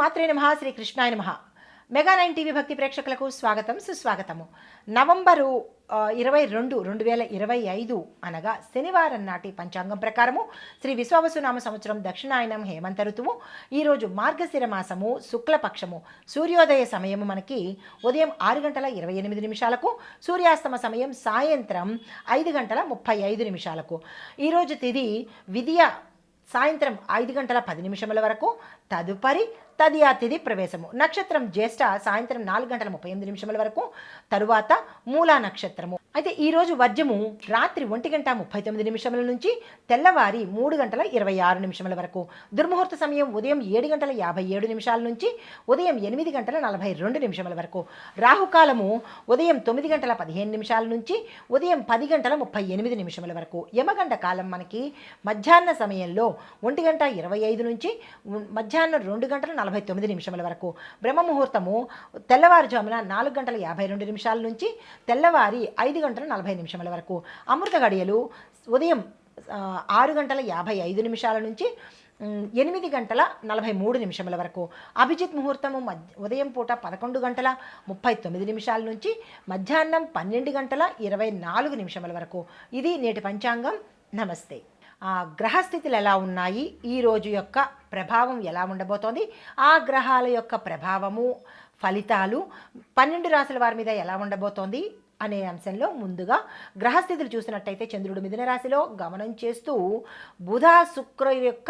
శ్రీమాత్రే నమః, శ్రీకృష్ణాయ నమః. మెగా 9 టీవీ భక్తి ప్రేక్షకులకు స్వాగతం, సుస్వాగతము. నవంబరు 22, 2025 అనగా శనివారం నాటి పంచాంగం ప్రకారము శ్రీ విశ్వావసునామ సంవత్సరం దక్షిణాయనం హేమంత ఋతువు. ఈరోజు మార్గశిర మాసము శుక్లపక్షము. సూర్యోదయ సమయము మనకి ఉదయం 6:28, సూర్యాస్తమ సమయం సాయంత్రం 5:35. ఈరోజు తిథి విద్య సాయంత్రం 5:10 వరకు. తదుపరి తదియా తిథి ప్రవేశము. నక్షత్రం జ్యేష్ఠ సాయంత్రం 4:38 వరకు. తరువాత మూలా నక్షత్రము. అయితే ఈరోజు వర్జము రాత్రి 1:39 నుంచి తెల్లవారి 3:26 వరకు. దుర్ముహూర్త సమయం ఉదయం 7:57 నుంచి ఉదయం 8:42 వరకు. రాహుకాలము ఉదయం 9:15 నుంచి ఉదయం 10:38 వరకు. యమగండ కాలం మనకి మధ్యాహ్న సమయంలో 1:25 నుంచి మధ్యాహ్నం 2:49 వరకు. బ్రహ్మముహూర్తము తెల్లవారుజామున 4:52 నుంచి తెల్లవారి 5:40 వరకు. అమృత గడియలు ఉదయం 6:55 నుంచి 8:43 వరకు. అభిజిత్ ముహూర్తము ఉదయం పూట 11:39 నుంచి మధ్యాహ్నం 12:24 వరకు. ఇది నేటి పంచాంగం. నమస్తే. గ్రహస్థితులు ఎలా ఉన్నాయి, ఈ రోజు యొక్క ప్రభావం ఎలా ఉండబోతోంది, ఆ గ్రహాల యొక్క ప్రభావము ఫలితాలు 12 రాశుల వారి మీద ఎలా ఉండబోతోంది అనే అంశంలో ముందుగా గ్రహస్థితులు చూసినట్టయితే చంద్రుడు మిథున రాశిలో గమనం చేస్తూ బుధ శుక్ర యొక్క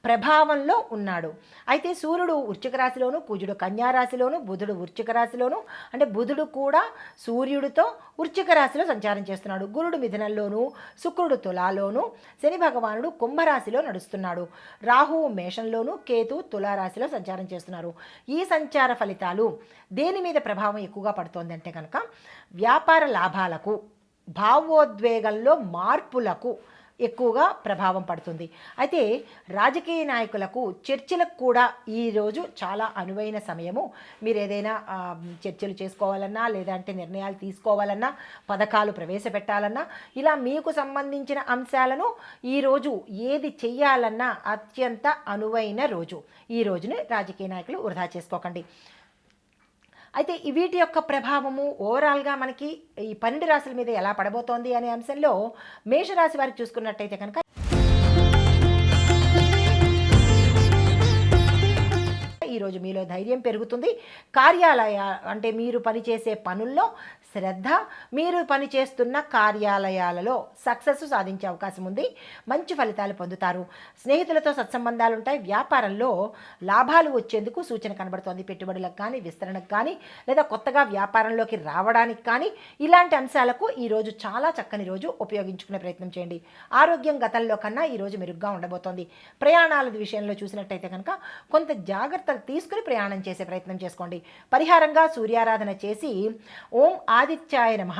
ప్రభావంలో ఉన్నాడు. అయితే సూర్యుడు వృశ్చిక రాశిలోను, కుజుడు కన్యా రాశిలోను, బుధుడు వృశ్చిక రాశిలోను, అంటే బుధుడు కూడా సూర్యుడితో వృశ్చిక రాశిలో సంచారం చేస్తున్నాడు. గురుడు మిథునంలోను, శుక్రుడు తులాలోను, శని భగవానుడు కుంభరాశిలో నడుస్తున్నాడు. రాహువు మేషంలోను, కేతు తులారాశిలో సంచారం చేస్తున్నారు. ఈ సంచార ఫలితాలు దేని మీద ప్రభావం ఎక్కువగా పడుతోంది అంటే కనుక వ్యాపార లాభాలకు, భావోద్వేగంలో మార్పులకు ఎక్కువగా ప్రభావం పడుతుంది. అయితే రాజకీయ నాయకులకు, చర్చలకు కూడా ఈరోజు చాలా అనువైన సమయము. మీరు ఏదైనా చర్చలు చేసుకోవాలన్నా, లేదంటే నిర్ణయాలు తీసుకోవాలన్నా, పథకాలు ప్రవేశపెట్టాలన్నా, ఇలా మీకు సంబంధించిన అంశాలను ఈరోజు ఏది చెయ్యాలన్నా అత్యంత అనువైన రోజు. ఈ రోజుని రాజకీయ నాయకులు వృధా చేసుకోకండి. అయితే వీటి యొక్క ప్రభావము ఓవరాల్గా మనకి ఈ 12 రాశుల మీద ఎలా పడబోతోంది అనే అంశంలో మేషరాశి వారికి చూసుకున్నట్టయితే కనుక ఈరోజు మీలో ధైర్యం పెరుగుతుంది. కార్యాలయ అంటే మీరు పనిచేసే పనుల్లో శ్రద్ధ, మీరు పనిచేస్తున్న కార్యాలయాలలో సక్సెస్ సాధించే అవకాశం ఉంది. మంచి ఫలితాలు పొందుతారు. స్నేహితులతో సత్సంబంధాలు ఉంటాయి. వ్యాపారంలో లాభాలు వచ్చేందుకు సూచన కనబడుతోంది. పెట్టుబడులకు కానీ, విస్తరణకు కానీ, లేదా కొత్తగా వ్యాపారంలోకి రావడానికి కానీ ఇలాంటి అంశాలకు ఈరోజు చాలా చక్కని రోజు. ఉపయోగించుకునే ప్రయత్నం చేయండి. ఆరోగ్యం గతంలో కన్నా ఈరోజు మెరుగ్గా ఉండబోతోంది. ప్రయాణాల విషయంలో చూసినట్టయితే కనుక కొంత జాగ్రత్తలు తీసుకుని ప్రయాణం చేసే ప్రయత్నం చేసుకోండి. పరిహారంగా సూర్యారాధన చేసి ఓం ఆదిత్యాయ నమః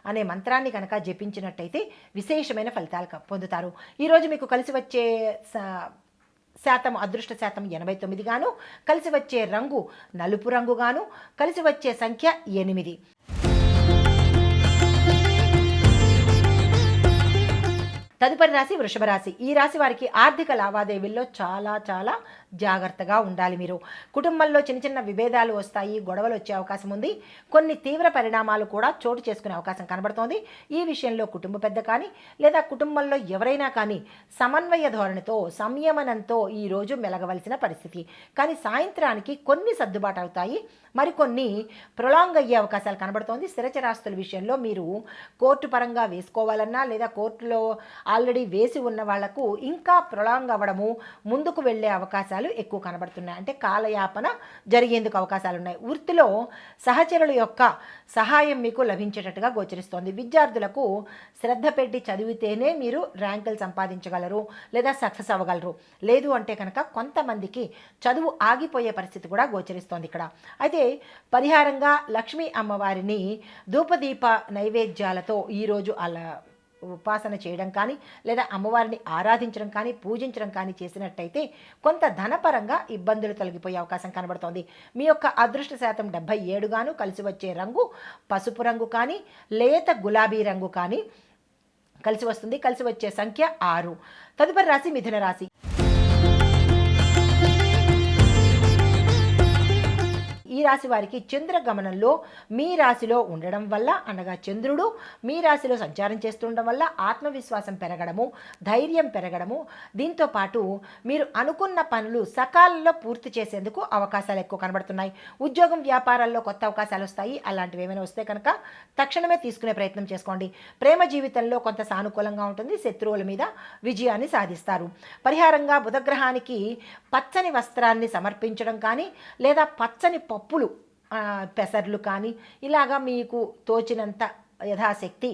అనే మంత్రాన్ని కనుక జపించినట్టయితే విశేషమైన ఫలితాలు పొందుతారు. ఈరోజు మీకు కలిసి వచ్చే శాతం, అదృష్ట శాతం 89 గాను, కలిసి వచ్చే రంగు నలుపు రంగు గాను, కలిసి వచ్చే సంఖ్య 8. తదుపరి రాశి వృషభ రాశి. ఈ రాశి వారికి ఆర్థిక లావాదేవీల్లో చాలా చాలా జాగ్రత్తగా ఉండాలి. మీరు కుటుంబంలో చిన్న చిన్న విభేదాలు వస్తాయి, గొడవలు వచ్చే అవకాశం ఉంది. కొన్ని తీవ్ర పరిణామాలు కూడా చోటు చేసుకునే అవకాశం కనబడుతోంది. ఈ విషయంలో కుటుంబ పెద్ద కానీ, లేదా కుటుంబంలో ఎవరైనా కానీ సమన్వయ ధోరణితో, సంయమనంతో ఈరోజు మెలగవలసిన పరిస్థితి. కానీ సాయంత్రానికి కొన్ని సర్దుబాటు అవుతాయి, మరికొన్ని ప్రొలాంగ్ అయ్యే అవకాశాలు కనబడుతోంది. స్థిరచరాస్తుల విషయంలో మీరు కోర్టు పరంగా వేసుకోవాలన్నా, లేదా కోర్టులో ఆల్రెడీ వేసి ఉన్న వాళ్లకు ఇంకా ప్రొలాంగ్ అవ్వడము, ముందుకు వెళ్ళే అవకాశాలు ఎక్కువ కనబడుతున్నాయి. అంటే కాలయాపన జరిగేందుకు అవకాశాలు ఉన్నాయి. వృత్తిలో సహచరుల యొక్క సహాయం మీకు లభించేటట్టుగా గోచరిస్తోంది. విద్యార్థులకు శ్రద్ధ పెట్టి చదివితేనే మీరు ర్యాంకులు సంపాదించగలరు, లేదా సక్సెస్ అవ్వగలరు. లేదు అంటే కనుక కొంతమందికి చదువు ఆగిపోయే పరిస్థితి కూడా గోచరిస్తోంది ఇక్కడ. అయితే పరిహారంగా లక్ష్మీ అమ్మవారిని ధూపదీప నైవేద్యాలతో ఈరోజు అలా ఉపాసన చేయడం కానీ, లేదా అమ్మవారిని ఆరాధించడం కానీ, పూజించడం కానీ చేసినట్టయితే కొంత ధనపరంగా ఇబ్బందులు తొలగిపోయే అవకాశం కనబడుతోంది. మీ యొక్క అదృష్ట శాతం 77 గాను, కలిసి వచ్చే రంగు పసుపు రంగు కానీ, లేత గులాబీ రంగు కానీ కలిసి వస్తుంది. కలిసి వచ్చే సంఖ్య 6. తదుపరి రాశి మిథున రాశి. ఈ రాశి వారికి చంద్రగమనంలో మీ రాశిలో ఉండడం వల్ల, అనగా చంద్రుడు మీ రాశిలో సంచారం చేస్తుండడం వల్ల ఆత్మవిశ్వాసం పెరగడము, ధైర్యం పెరగడము, దీంతో పాటు మీరు అనుకున్న పనులు సకాలంలో పూర్తి చేసేందుకు అవకాశాలు ఎక్కువ కనబడుతున్నాయి. ఉద్యోగం వ్యాపారాల్లో కొత్త అవకాశాలు వస్తాయి. అలాంటివి ఏమైనా వస్తే కనుక తక్షణమే తీసుకునే ప్రయత్నం చేసుకోండి. ప్రేమ జీవితంలో కొంత సానుకూలంగా ఉంటుంది. శత్రువుల మీద విజయాన్ని సాధిస్తారు. పరిహారంగా బుధగ్రహానికి పచ్చని వస్త్రాన్ని సమర్పించడం కానీ, లేదా పచ్చని పప్పులు, పెసర్లు కానీ ఇలాగా మీకు తోచినంత యథాశక్తి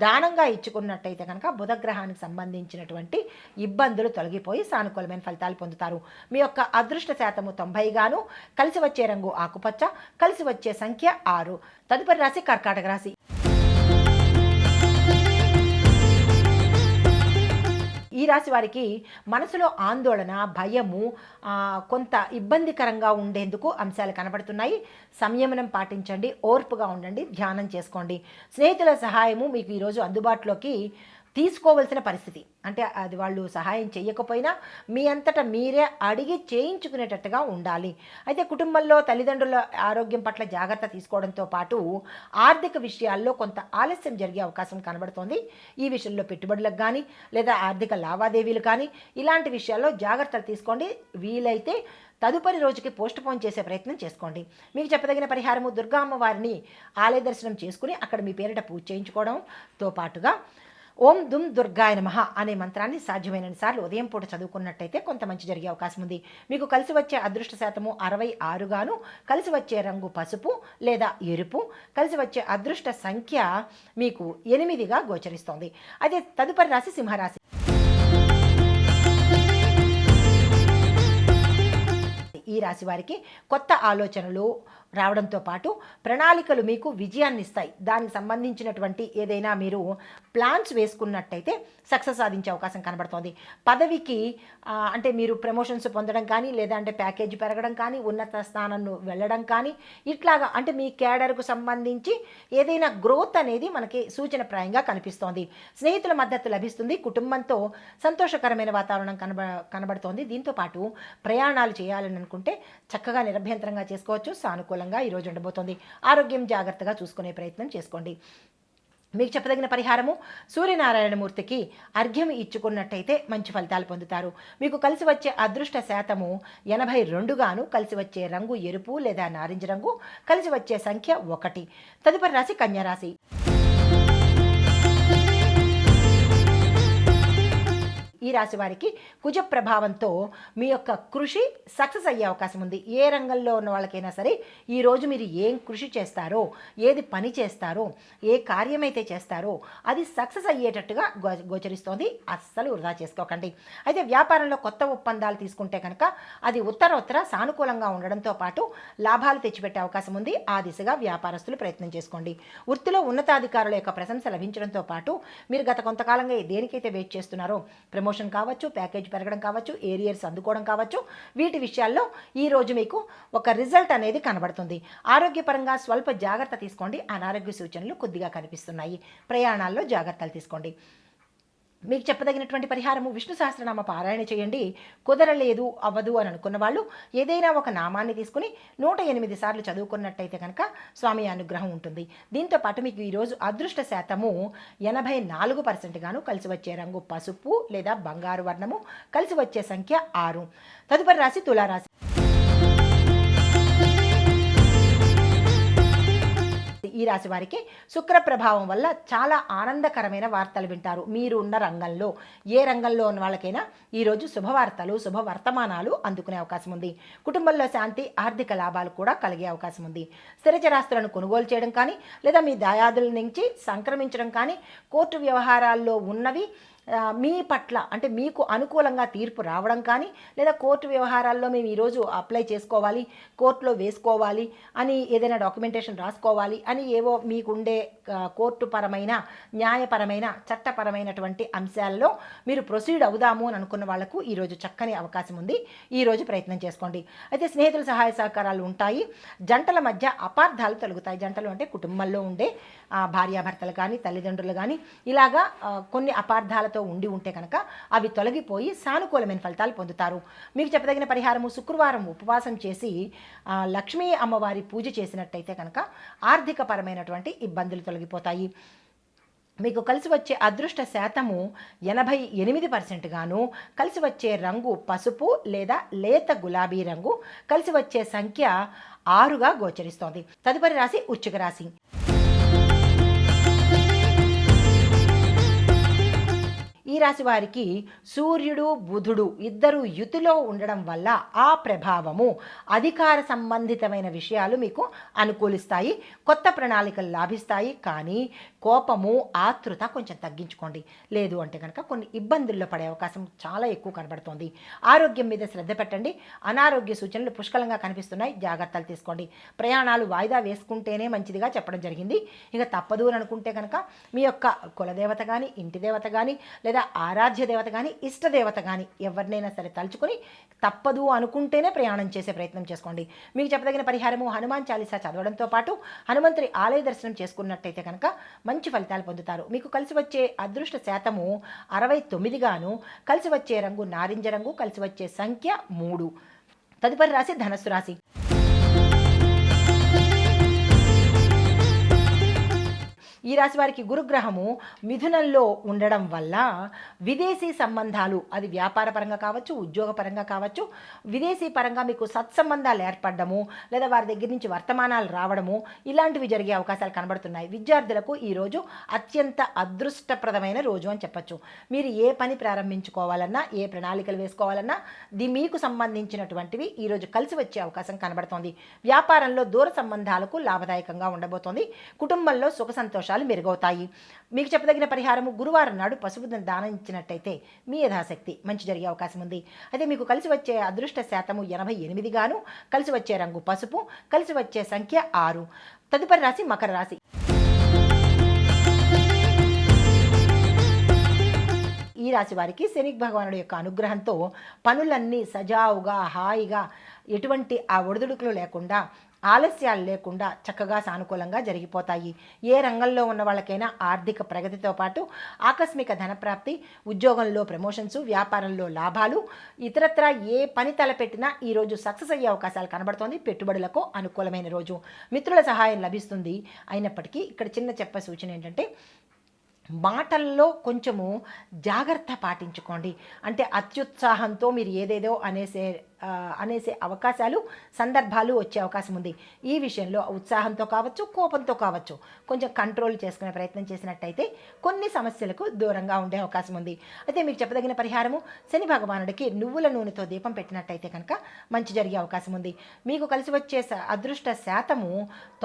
దానంగా ఇచ్చుకున్నట్టయితే కనుక బుధగ్రహానికి సంబంధించినటువంటి ఇబ్బందులు తొలగిపోయి సానుకూలమైన ఫలితాలు పొందుతారు. మీ యొక్క అదృష్ట శాతము 90 గాను, కలిసి వచ్చే రంగు ఆకుపచ్చ, కలిసి వచ్చే సంఖ్య 6. తదుపరి రాశి కర్కాటక రాశి. ఈ రాశి వారికి మనసులో ఆందోళన, భయము, కొంత ఇబ్బందికరంగా ఉండేందుకు అంశాలు కనబడుతున్నాయి. సంయమనం పాటించండి, ఓర్పుగా ఉండండి, ధ్యానం చేసుకోండి. స్నేహితుల సహాయము మీకు ఈరోజు అందుబాటులోకి తీసుకోవలసిన పరిస్థితి. అంటే అది వాళ్ళు సహాయం చేయకపోయినా మీ అంతటా మీరే అడిగి చేయించుకునేటట్టుగా ఉండాలి. అయితే కుటుంబంలో తల్లిదండ్రుల ఆరోగ్యం పట్ల జాగ్రత్త తీసుకోవడంతో పాటు ఆర్థిక విషయాల్లో కొంత ఆలస్యం జరిగే అవకాశం కనబడుతోంది. ఈ విషయంలో పెట్టుబడులకు కానీ, లేదా ఆర్థిక లావాదేవీలు కానీ, ఇలాంటి విషయాల్లో జాగ్రత్తలు తీసుకోండి. వీలైతే తదుపరి రోజుకి పోస్ట్ పోన్ చేసే ప్రయత్నం చేసుకోండి. మీకు చెప్పదగిన పరిహారము, దుర్గా అమ్మవారిని ఆలయ దర్శనం చేసుకుని అక్కడ మీ పేరిట పూజ చేయించుకోవడంతో పాటుగా ఓం దుమ్ దుర్గాయ నమః అనే మంత్రాన్ని సాధ్యమైనన్ని సార్లు ఉదయం పూట చదువుకున్నట్టయితే కొంత మంచి జరిగే అవకాశం ఉంది. మీకు కలిసి వచ్చే అదృష్ట శాతము 66 గాను, కలిసి వచ్చే రంగు పసుపు లేదా ఎరుపు, కలిసి వచ్చే అదృష్ట సంఖ్య మీకు 8గా గోచరిస్తోంది. అయితే తదుపరి రాశి సింహరాశి. ఈ రాశి వారికి కొత్త ఆలోచనలు రావడంతో పాటు ప్రణాళికలు మీకు విజయాన్ని ఇస్తాయి. దానికి సంబంధించినటువంటి ఏదైనా మీరు ప్లాన్స్ వేసుకున్నట్టయితే సక్సెస్ సాధించే అవకాశం కనబడుతోంది. పదవికి అంటే మీరు ప్రమోషన్స్ పొందడం కానీ, లేదా అంటే ప్యాకేజీ పెరగడం కానీ, ఉన్నత స్థానంలో వెళ్ళడం కానీ, ఇట్లాగా అంటే మీ క్యాడర్కు సంబంధించి ఏదైనా గ్రోత్ అనేది మనకి సూచనప్రాయంగా కనిపిస్తోంది. స్నేహితుల మద్దతు లభిస్తుంది. కుటుంబంతో సంతోషకరమైన వాతావరణం కనబడుతోంది. దీంతోపాటు ప్రయాణాలు చేయాలని అనుకుంటే చక్కగా నిరభ్యంతరంగా చేసుకోవచ్చు. సానుకూలంగా ఈరోజు ఉండబోతోంది. ఆరోగ్యం జాగ్రత్తగా చూసుకునే ప్రయత్నం చేసుకోండి. మీకు చెప్పదగిన పరిహారము, సూర్యనారాయణమూర్తికి అర్ఘ్యం ఇచ్చుకున్నట్టయితే మంచి ఫలితాలు పొందుతారు. మీకు కలిసి వచ్చే అదృష్ట శాతము 82 గాను, కలిసి వచ్చే రంగు ఎరుపు లేదా నారింజ రంగు, కలిసి వచ్చే సంఖ్య 1. తదుపరి రాశి కన్యారాశి. ఈ రాశి వారికి కుజ ప్రభావంతో మీ యొక్క కృషి సక్సెస్ అయ్యే అవకాశం ఉంది. ఏ రంగంలో ఉన్న వాళ్ళకైనా సరే ఈరోజు మీరు ఏం కృషి చేస్తారో, ఏది పని చేస్తారో, ఏ కార్యమైతే చేస్తారో అది సక్సెస్ అయ్యేటట్టుగా గోచరిస్తోంది. అస్సలు వృధా చేసుకోకండి. అయితే వ్యాపారంలో కొత్త ఒప్పందాలు తీసుకుంటే కనుక అది ఉత్తరోత్తర సానుకూలంగా ఉండడంతో పాటు లాభాలు తెచ్చిపెట్టే అవకాశం ఉంది. ఆ దిశగా వ్యాపారస్తులు ప్రయత్నం చేసుకోండి. వృత్తిలో ఉన్నతాధికారుల యొక్క ప్రశంస లభించడంతో పాటు మీరు గత కొంతకాలంగా దేనికైతే వెయిట్ చేస్తున్నారో, ప్రమోషన్ కావచ్చు, ప్యాకేజ్ పెరగడం కావచ్చు, ఏరియర్స్ అందుకోవడం కావచ్చు, వీటి విషయాల్లో ఈరోజు మీకు ఒక రిజల్ట్ అనేది కనబడుతుంది. ఆరోగ్యపరంగా స్వల్ప జాగ్రత్త తీసుకోండి. అనారోగ్య సూచనలు కొద్దిగా కనిపిస్తున్నాయి. ప్రయాణాల్లో జాగ్రత్తలు తీసుకోండి. మీకు చెప్పదగినటువంటి పరిహారము, విష్ణు సహస్రనామ పారాయణ చేయండి. కుదరలేదు, అవ్వదు అని అనుకున్న వాళ్ళు ఏదైనా ఒక నామాన్ని తీసుకుని 108 సార్లు చదువుకున్నట్టయితే కనుక స్వామి అనుగ్రహం ఉంటుంది. దీంతో పాటు మీకు ఈరోజు అదృష్ట శాతము 84% గాను, కలిసి వచ్చే రంగు పసుపు లేదా బంగారు వర్ణము, కలిసి వచ్చే సంఖ్య 6. తదుపరి రాశి తులారాశి. ఈ రాశి వారికి శుక్ర ప్రభావం వల్ల చాలా ఆనందకరమైన వార్తలు వింటారు. మీరు ఉన్న రంగంలో, ఏ రంగంలో ఉన్న వాళ్ళకైనా ఈరోజు శుభవార్తలు, శుభవర్తమానాలు అందుకునే అవకాశం ఉంది. కుటుంబంలో శాంతి, ఆర్థిక లాభాలు కూడా కలిగే అవకాశం ఉంది. స్థిరచరాస్తులను కొనుగోలు చేయడం కానీ, లేదా మీ దాయాదుల నుంచి సంక్రమించడం కానీ, కోర్టు వ్యవహారాల్లో ఉన్నవి మీ పట్ల అంటే మీకు అనుకూలంగా తీర్పు రావడం కానీ, లేదా కోర్టు వ్యవహారాల్లో మేము ఈరోజు అప్లై చేసుకోవాలి, కోర్టులో వేసుకోవాలి అని, ఏదైనా డాక్యుమెంటేషన్ రాసుకోవాలి అని ఏవో మీకుండే కోర్టుపరమైన, న్యాయపరమైన, చట్టపరమైనటువంటి అంశాల్లో మీరు ప్రొసీడ్ అవుదాము అని అనుకున్న వాళ్లకు ఈరోజు చక్కని అవకాశం ఉంది. ఈరోజు ప్రయత్నం చేసుకోండి. అయితే స్నేహితుల సహాయ సహకారాలు ఉంటాయి. జంటల మధ్య అపార్థాలు తొలగుతాయి. జంటలు అంటే కుటుంబంలో ఉండే భార్యాభర్తలు కానీ తల్లిదండ్రులు కానీ ఇలాగా కొన్ని అపార్థాలతో ఉంటే కనుక అవి తొలగిపోయి సానుకూలమైన ఫలితాలు పొందుతారు. మీకు చెప్పదగిన పరిహారము, శుక్రవారం ఉపవాసం చేసి లక్ష్మీ అమ్మవారి పూజ చేసినట్టయితే కనుక ఆర్థికపరమైనటువంటి ఇబ్బందులు తొలగిపోతాయి. మీకు కలిసి వచ్చే అదృష్ట శాతము 88% గాను, కలిసి వచ్చే రంగు పసుపు లేదా లేత గులాబీ రంగు, కలిసి వచ్చే సంఖ్య 6గా గోచరిస్తోంది. తదుపరి రాశి వృశ్చిక రాశి. ఈ రాశి వారికి సూర్యుడు బుధుడు ఇద్దరు యుతిలో ఉండడం వల్ల ఆ ప్రభావము అధికార సంబంధితమైన విషయాలు మీకు అనుకూలిస్తాయి. కొత్త ప్రణాళికలు లాభిస్తాయి. కానీ కోపము, ఆతృత కొంచెం తగ్గించుకోండి. లేదు అంటే కనుక కొన్ని ఇబ్బందుల్లో పడే అవకాశం చాలా ఎక్కువ కనబడుతోంది. ఆరోగ్యం మీద శ్రద్ధ పెట్టండి. అనారోగ్య సూచనలు పుష్కలంగా కనిపిస్తున్నాయి. జాగ్రత్తలు తీసుకోండి. ప్రయాణాలు వాయిదా వేసుకుంటేనే మంచిదిగా చెప్పడం జరిగింది. ఇక తప్పదు అని అనుకుంటే కనుక మీ యొక్క కులదేవత కానీ, ఇంటి దేవత కానీ, లేదా ఆరాధ్య దేవత కానీ, ఇష్టదేవత కానీ ఎవరినైనా సరే తలుచుకొని తప్పదు అనుకుంటేనే ప్రయాణం చేసే ప్రయత్నం చేసుకోండి. మీకు చెప్పదగిన పరిహారము, హనుమాన్ చాలీసా చదవడంతో పాటు హనుమంతుడి ఆలయ దర్శనం చేసుకున్నట్టయితే కనుక మంచి ఫలితాలు పొందుతారు. మీకు కలిసి వచ్చే అదృష్ట శాతము 69 గాను, కలిసి వచ్చే రంగు నారింజ రంగు, కలిసి వచ్చే సంఖ్య 3. తదుపరి రాశి ధనస్సు రాశి. ఈ రాశి వారికి గురుగ్రహము మిథునంలో ఉండడం వల్ల విదేశీ సంబంధాలు, అది వ్యాపార పరంగా కావచ్చు, ఉద్యోగ పరంగా కావచ్చు, విదేశీ పరంగా మీకు సత్సంబంధాలు ఏర్పడము లేదా వారి దగ్గర నుంచి వర్తమానాలు రావడము ఇలాంటివి జరిగే అవకాశాలు కనబడుతున్నాయి. విద్యార్థులకు ఈరోజు అత్యంత అదృష్టప్రదమైన రోజు అని చెప్పచ్చు. మీరు ఏ పని ప్రారంభించుకోవాలన్నా, ఏ ప్రణాళికలు వేసుకోవాలన్నా మీకు సంబంధించినటువంటివి ఈరోజు కలిసి వచ్చే అవకాశం కనబడుతోంది. వ్యాపారంలో దూర సంబంధాలకు లాభదాయకంగా ఉండబోతోంది. కుటుంబంలో సుఖ సంతోషాలు మెరుగవుతాయి. మీకు చెప్పదగిన పరిహారము, గురువారం నాడు పసుపు దానం ఇచ్చినట్టయితే మీ యథాశక్తి మంచి జరిగే అవకాశం ఉంది. అయితే మీకు కలిసి వచ్చే అదృష్ట శాతము 88 గాను, కలిసి వచ్చే రంగు పసుపు, కలిసి వచ్చే సంఖ్య 6. తదుపరి రాశి మకర రాశి. ఈ రాశి వారికి శని భగవానుడి యొక్క అనుగ్రహంతో పనులన్నీ సజావుగా, హాయిగా, ఎటువంటి ఒడిదుడుకులు లేకుండా, ఆలస్యాలు లేకుండా చక్కగా సానుకూలంగా జరిగిపోతాయి. ఏ రంగంలో ఉన్న వాళ్ళకైనా ఆర్థిక ప్రగతితో పాటు ఆకస్మిక ధనప్రాప్తి, ఉద్యోగంలో ప్రమోషన్స్, వ్యాపారంలో లాభాలు, ఇతరత్రా ఏ పని తలపెట్టినా ఈరోజు సక్సెస్ అయ్యే అవకాశాలు కనబడుతోంది. పెట్టుబడులకు అనుకూలమైన రోజు. మిత్రుల సహాయం లభిస్తుంది. అయినప్పటికీ ఇక్కడ చిన్న సూచన ఏంటంటే మాటల్లో కొంచెము జాగ్రత్త పాటించుకోండి. అంటే అత్యుత్సాహంతో మీరు ఏదేదో అనేసే అవకాశాలు, సందర్భాలు వచ్చే అవకాశం ఉంది. ఈ విషయంలో ఉత్సాహంతో కావచ్చు, కోపంతో కావచ్చు, కొంచెం కంట్రోల్ చేసుకునే ప్రయత్నం చేసినట్టయితే కొన్ని సమస్యలకు దూరంగా ఉండే అవకాశం ఉంది. అయితే మీకు చెప్పదగిన పరిహారము, శని భగవానుడికి నువ్వుల నూనెతో దీపం పెట్టినట్టయితే కనుక మంచి జరిగే అవకాశం ఉంది. మీకు కలిసి వచ్చే అదృష్ట శాతము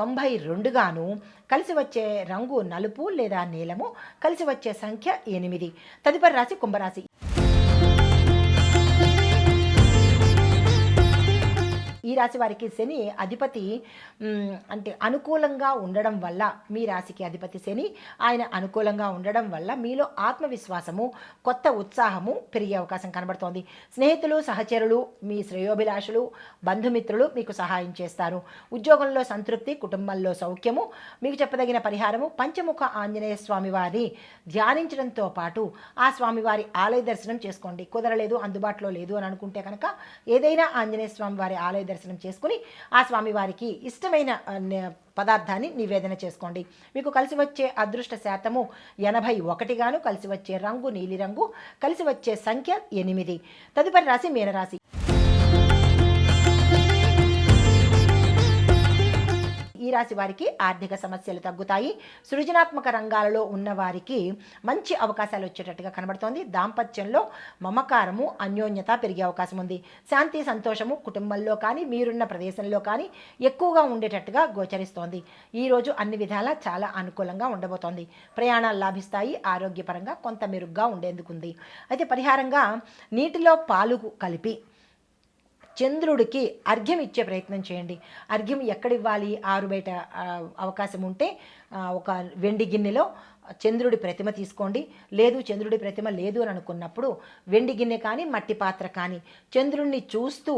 92 గాను, కలిసి వచ్చే రంగు నలుపు లేదా నీలము, కలిసి వచ్చే సంఖ్య 8. తదుపరి రాశి కుంభరాశి. ఈ రాశి వారికి శని అధిపతి అంటే అనుకూలంగా ఉండడం వల్ల, మీ రాశికి అధిపతి శని ఆయన అనుకూలంగా ఉండడం వల్ల మీలో ఆత్మవిశ్వాసము, కొత్త ఉత్సాహము పెరిగే అవకాశం కనబడుతోంది. స్నేహితులు, సహచరులు, మీ శ్రేయోభిలాషులు, బంధుమిత్రులు మీకు సహాయం చేస్తారు. ఉద్యోగంలో సంతృప్తి, కుటుంబంలో సౌఖ్యము. మీకు చెప్పదగిన పరిహారము, పంచముఖ ఆంజనేయ స్వామి వారి ధ్యానించడంతో పాటు ఆ స్వామివారి ఆలయ దర్శనం చేసుకోండి. కుదరలేదు, అందుబాటులో లేదు అని అనుకుంటే కనుక ఏదైనా ఆంజనేయ స్వామి వారి ఆలయ దర్శనం చేసుకుని ఆ స్వామివారికి ఇష్టమైన పదార్థాన్ని నివేదన చేసుకోండి. మీకు కలిసి వచ్చే అదృష్ట శాతము 81 గాను, కలిసి వచ్చే రంగు నీలిరంగు, కలిసి వచ్చే సంఖ్య 8. తదుపరి రాశి మీనరాశి. ఈ రాశి వారికి ఆర్థిక సమస్యలు తగ్గుతాయి. సృజనాత్మక రంగాలలో ఉన్న వారికి మంచి అవకాశాలు వచ్చేటట్టుగా కనబడుతోంది. దాంపత్యంలో మమకారము, అన్యోన్యత పెరిగే అవకాశం ఉంది. శాంతి, సంతోషము కుటుంబంలో కానీ, మీరున్న ప్రదేశంలో కానీ ఎక్కువగా ఉండేటట్టుగా గోచరిస్తోంది. ఈరోజు అన్ని విధాలా చాలా అనుకూలంగా ఉండబోతోంది. ప్రయాణాలు లాభిస్తాయి. ఆరోగ్యపరంగా కొంత మెరుగ్గా ఉండేందుకుంది. అయితే పరిహారంగా నీటిలో పాలు కలిపి చంద్రుడికి అర్ఘ్యం ఇచ్చే ప్రయత్నం చేయండి. అర్ఘ్యం ఎక్కడ ఇవ్వాలి? ఆరు బయట అవకాశం ఉంటే ఒక వెండి గిన్నెలో చంద్రుడి ప్రతిమ తీసుకోండి. లేదు, చంద్రుడి ప్రతిమ లేదు అని అనుకున్నప్పుడు వెండి గిన్నె కానీ, మట్టి పాత్ర కానీ చంద్రుడిని చూస్తూ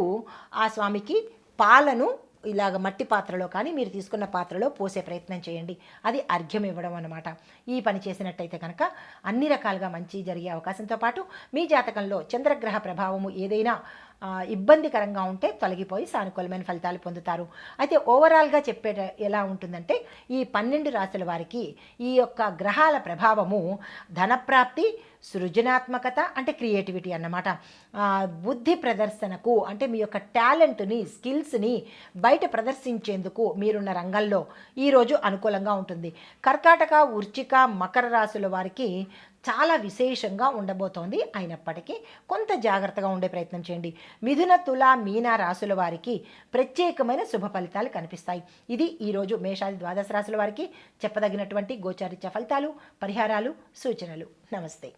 ఆ స్వామికి పాలను ఇలాగ మట్టి పాత్రలో కానీ మీరు తీసుకున్న పాత్రలో పోసే ప్రయత్నం చేయండి. అది అర్ఘ్యం ఇవ్వడం అన్నమాట. ఈ పని చేసినట్టయితే కనుక అన్ని రకాలుగా మంచి జరిగే అవకాశంతో పాటు మీ జాతకంలో చంద్రగ్రహ ప్రభావము ఏదైనా ఇబ్బందికరంగా ఉంటే తొలగిపోయి సానుకూలమైన ఫలితాలు పొందుతారు. అయితే ఓవరాల్గా చెప్పే ఎలా ఉంటుందంటే ఈ 12 రాశుల వారికి ఈ యొక్క గ్రహాల ప్రభావము ధనప్రాప్తి, సృజనాత్మకత అంటే క్రియేటివిటీ అన్నమాట, బుద్ధి ప్రదర్శనకు అంటే మీ యొక్క టాలెంట్ని స్కిల్స్ని బయట ప్రదర్శించేందుకు మీరున్న రంగంలో ఈరోజు అనుకూలంగా ఉంటుంది. కర్కాటక, వృశ్చిక, మకర రాశుల వారికి చాలా విశేషంగా ఉండబోతోంది. అయినప్పటికీ కొంత జాగ్రత్తగా ఉండే ప్రయత్నం చేయండి. మిథున, తుల, మీన రాశుల వారికి ప్రత్యేకమైన శుభ ఫలితాలు కనిపిస్తాయి. ఇది ఈరోజు మేషాది ద్వాదశ రాశుల వారికి చెప్పదగినటువంటి గోచారిత్య ఫలితాలు, పరిహారాలు, సూచనలు. నమస్తే.